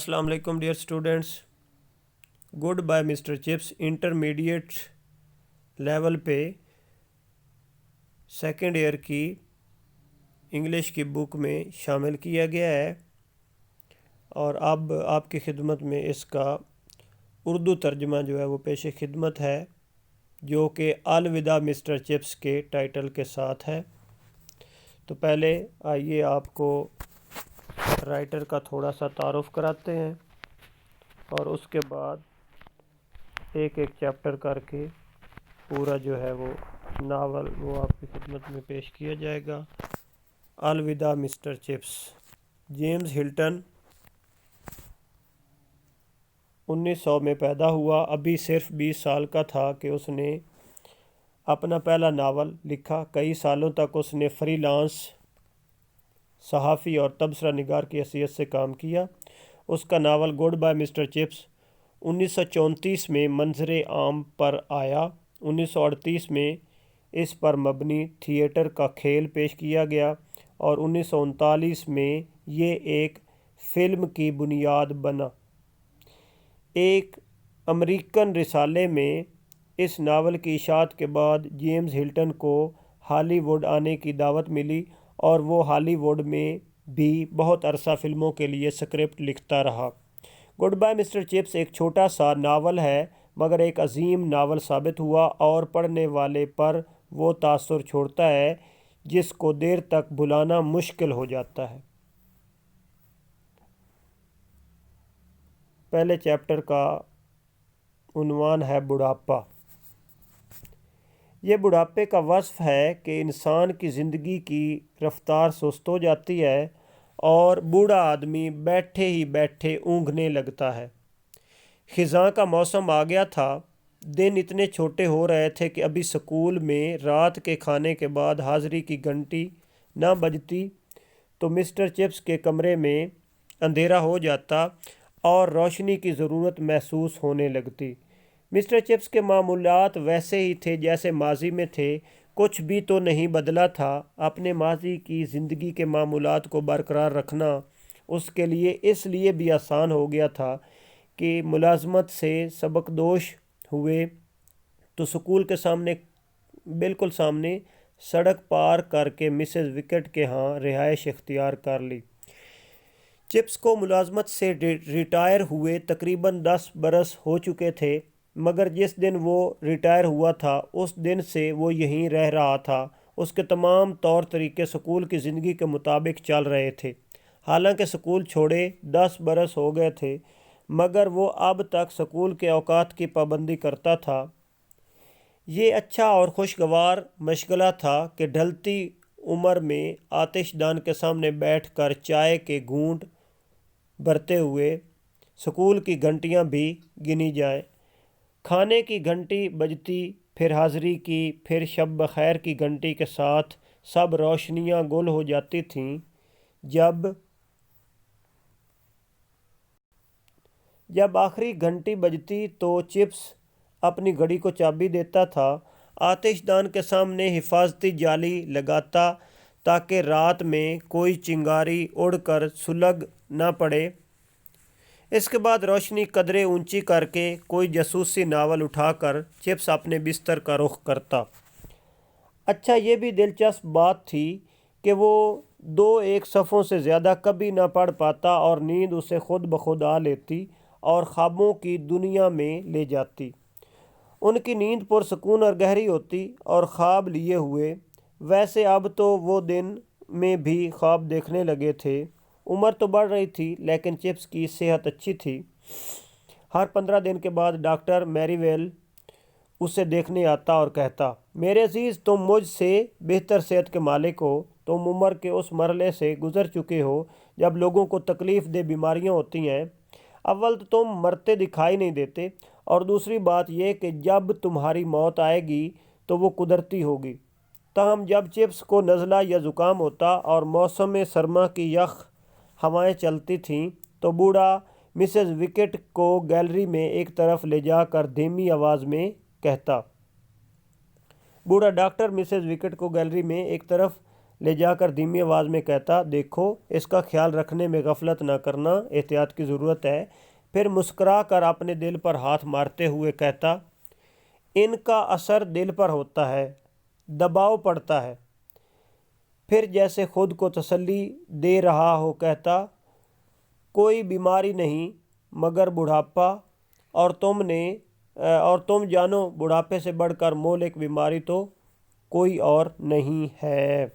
السلام علیکم dear students. Good bye Mr Chips intermediate level پہ سیکنڈ ایئر کی انگلش کی بک میں شامل کیا گیا ہے اور اب آپ کی خدمت میں اس کا اردو ترجمہ جو ہے وہ پیش خدمت ہے، جو کہ الوداع مسٹر چپس کے ٹائٹل کے ساتھ ہے. تو پہلے آئیے آپ کو رائٹر کا تھوڑا سا تعارف کراتے ہیں اور اس کے بعد ایک ایک چیپٹر کر کے پورا جو ہے وہ ناول وہ آپ کی خدمت میں پیش کیا جائے گا. الوداع مسٹر چپس. جیمز ہلٹن 1900 میں پیدا ہوا. ابھی صرف 20 سال کا تھا کہ اس نے اپنا پہلا ناول لکھا. کئی سالوں تک اس نے فری لانس صحافی اور تبصرہ نگار کی حیثیت سے کام کیا. اس کا novel good bye Mr Chips 1934 میں منظر عام پر آیا. 1938 میں اس پر مبنی تھیٹر کا کھیل پیش کیا گیا اور 1939 میں یہ ایک فلم کی بنیاد بنا. ایک امریکن رسالے میں اس ناول کی اشاعت کے بعد جیمز ہلٹن کو ہالی ووڈ آنے کی دعوت ملی اور وہ ہالی ووڈ میں بھی بہت عرصہ فلموں کے لیے اسکرپٹ لکھتا رہا. گڈ بائے مسٹر چپس ایک چھوٹا سا ناول ہے مگر ایک عظیم ناول ثابت ہوا اور پڑھنے والے پر وہ تاثر چھوڑتا ہے جس کو دیر تک بھلانا مشکل ہو جاتا ہے. پہلے چیپٹر کا عنوان ہے بڑھاپا. یہ بڑھاپے کا وصف ہے کہ انسان کی زندگی کی رفتار سست ہو جاتی ہے اور بوڑھا آدمی بیٹھے ہی بیٹھے اونگھنے لگتا ہے. خزاں کا موسم آ گیا تھا. دن اتنے چھوٹے ہو رہے تھے کہ ابھی سکول میں رات کے کھانے کے بعد حاضری کی گھنٹی نہ بجتی تو مسٹر چپس کے کمرے میں اندھیرا ہو جاتا اور روشنی کی ضرورت محسوس ہونے لگتی. مسٹر چپس کے معمولات ویسے ہی تھے جیسے ماضی میں تھے. کچھ بھی تو نہیں بدلا تھا. اپنے ماضی کی زندگی کے معمولات کو برقرار رکھنا اس کے لیے اس لیے بھی آسان ہو گیا تھا کہ ملازمت سے سبکدوش ہوئے تو سکول کے سامنے بالکل سامنے سڑک پار کر کے مسز وکٹ کے ہاں رہائش اختیار کر لی. چپس کو ملازمت سے ریٹائر ہوئے تقریباً 10 برس ہو چکے تھے مگر جس دن وہ ریٹائر ہوا تھا اس دن سے وہ یہیں رہ رہا تھا. اس کے تمام طور طریقے سکول کی زندگی کے مطابق چل رہے تھے. حالانکہ سکول چھوڑے 10 برس ہو گئے تھے مگر وہ اب تک سکول کے اوقات کی پابندی کرتا تھا. یہ اچھا اور خوشگوار مشغلہ تھا کہ ڈھلتی عمر میں آتش دان کے سامنے بیٹھ کر چائے کے گھونٹ بھرتے ہوئے سکول کی گھنٹیاں بھی گنی جائیں. کھانے کی گھنٹی بجتی، پھر حاضری کی، پھر شب بخیر کی گھنٹی کے ساتھ سب روشنیاں گل ہو جاتی تھیں. جب آخری گھنٹی بجتی تو چپس اپنی گھڑی کو چابی دیتا تھا. آتش دان کے سامنے حفاظتی جالی لگاتا تاکہ رات میں کوئی چنگاری اڑ کر سلگ نہ پڑے. اس کے بعد روشنی قدرے اونچی کر کے کوئی جاسوسی ناول اٹھا کر چپس اپنے بستر کا رخ کرتا. اچھا یہ بھی دلچسپ بات تھی کہ وہ 2-1 صفحوں سے زیادہ کبھی نہ پڑھ پاتا اور نیند اسے خود بخود آ لیتی اور خوابوں کی دنیا میں لے جاتی. ان کی نیند پرسکون اور گہری ہوتی اور خواب لیے ہوئے. ویسے اب تو وہ دن میں بھی خواب دیکھنے لگے تھے. عمر تو بڑھ رہی تھی لیکن چپس کی صحت اچھی تھی. ہر 15 دن کے بعد ڈاکٹر میری ویل اسے دیکھنے آتا اور کہتا، میرے عزیز تم مجھ سے بہتر صحت کے مالک ہو. تم عمر کے اس مرحلے سے گزر چکے ہو جب لوگوں کو تکلیف دہ بیماریاں ہوتی ہیں. اول تو تم مرتے دکھائی نہیں دیتے اور دوسری بات یہ کہ جب تمہاری موت آئے گی تو وہ قدرتی ہوگی. تاہم جب چپس کو نزلہ یا زکام ہوتا اور موسم سرما کی یخ ہوائیں چلتی تھیں تو بوڑھا مسز وکٹ کو گیلری میں ایک طرف لے جا کر دھیمی آواز میں کہتا. بوڑھا ڈاکٹر مسز وکٹ کو گیلری میں ایک طرف لے جا کر دھیمی آواز میں کہتا، دیکھو اس کا خیال رکھنے میں غفلت نہ کرنا، احتیاط کی ضرورت ہے۔ پھر مسکرا کر اپنے دل پر ہاتھ مارتے ہوئے کہتا، ان کا اثر دل پر ہوتا ہے، دباؤ پڑتا ہے۔ پھر جیسے خود کو تسلی دے رہا ہو کہتا، کوئی بیماری نہیں مگر بڑھاپا، اور تم جانو بڑھاپے سے بڑھ کر مہلک بیماری تو کوئی اور نہیں ہے۔